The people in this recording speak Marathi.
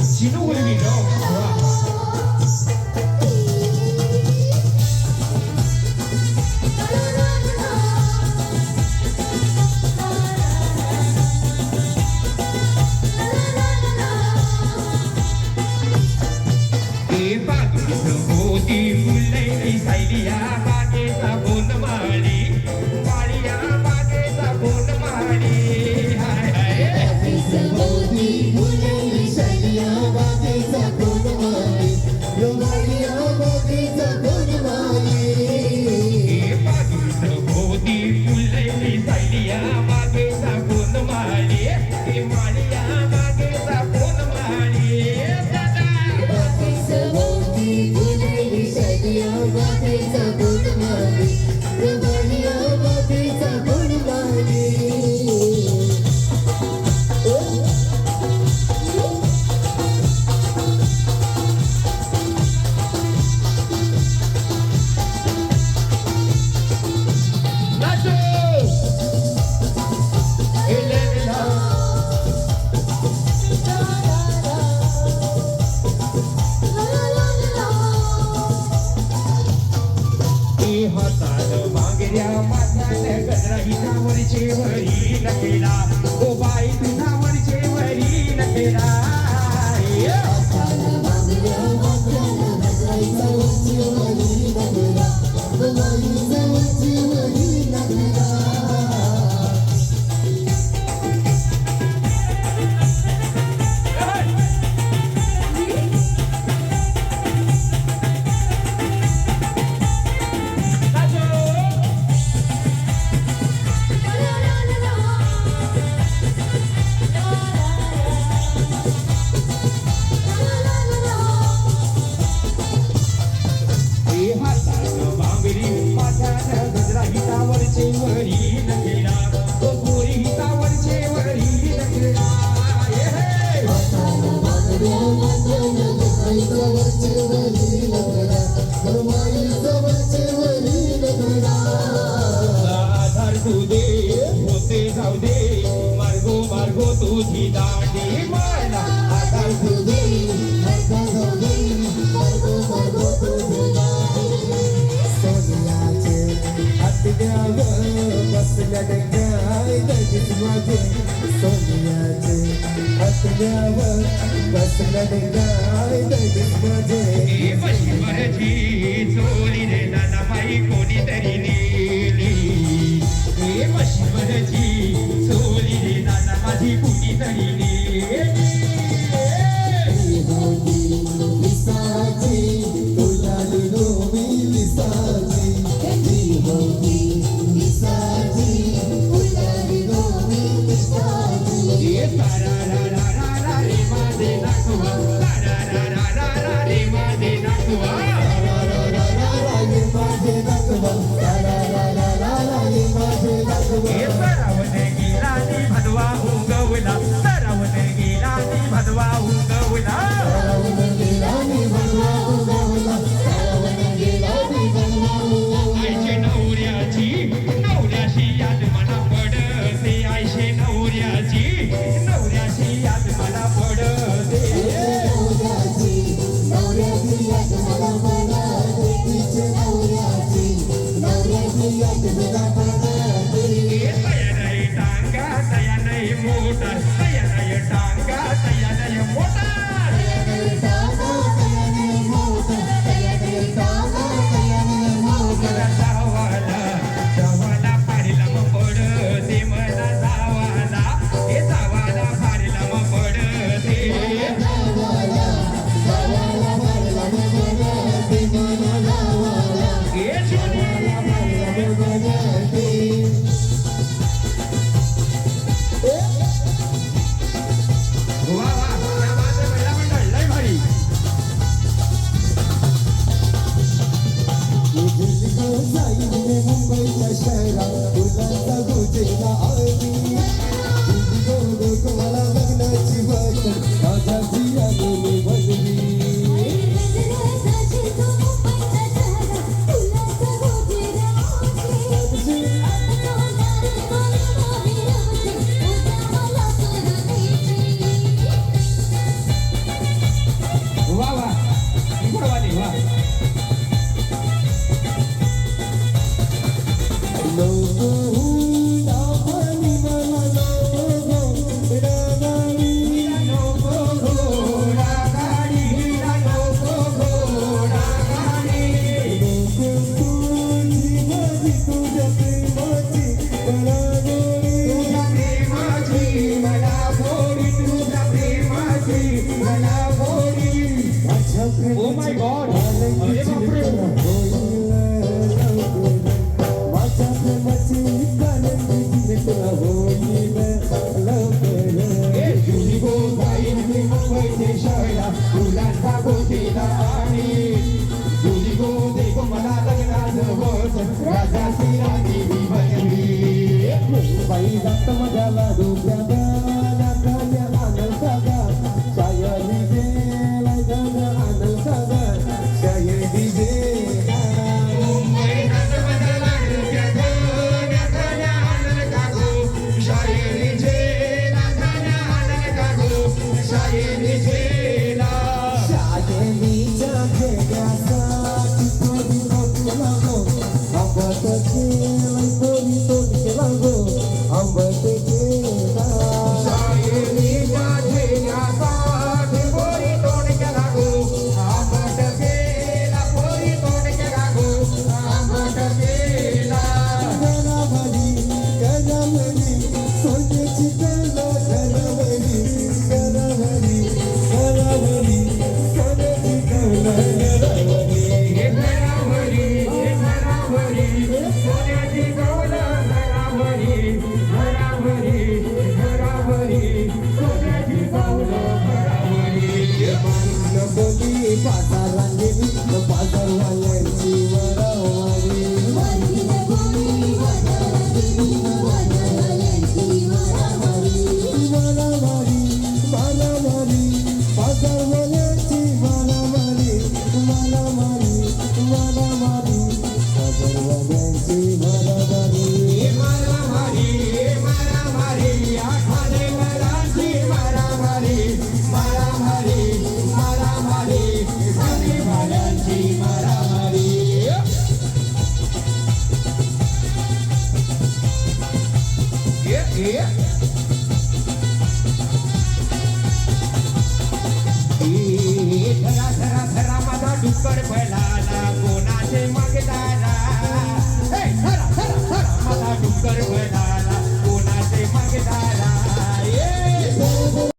Sino will be oh my God अरे बापरे माझ्या प्रेमाची आनंदी तुला होईल लवकर तुझी गोदाई मुंबईचे शहरा फुलांचा गोदीला आणि तुझी गोदे को मला लग्नाचं होत राजाची राणी मी बनली बाई जात माझ्या लाडूच्या नाकाल्या आनंद का शायरी गेला गण आनंद का शायरी गेला मुंबई जात माझ्या लाडूच्या नाकाल्या आनंद का गो शायरी झेला गाण्या आनंद का गो शायरी झेला शायरीच्या खेड्यासाठी थोडी रोटी लागो आंबट केलं थोडी तोडी केला गो आंबट केला शायरीच्या झेल्यासाठी पोरी तोंड केला गो आंबट केला पोरी तोंड केला गो आंबट केला घरावरी घरावरी सोन्याची कला घरावरी घरावरी घरावरी सोन्याची कला घरावरी हे घरावरी सोन्याची कौल घरावरी घरावरी घरावरी सोन्याची कौल घरावरी बोली पाताला गेली पाताळवाल्यांची वरावारी मारामारी मारामारी पाताळवाल्यांची मारामारी मारामारी मारामारी पाताळवाल्यांची मारामारी मारामारी आखाडे घरांची मारामारी मारामारी मारामारी घरांची मारामारी घरा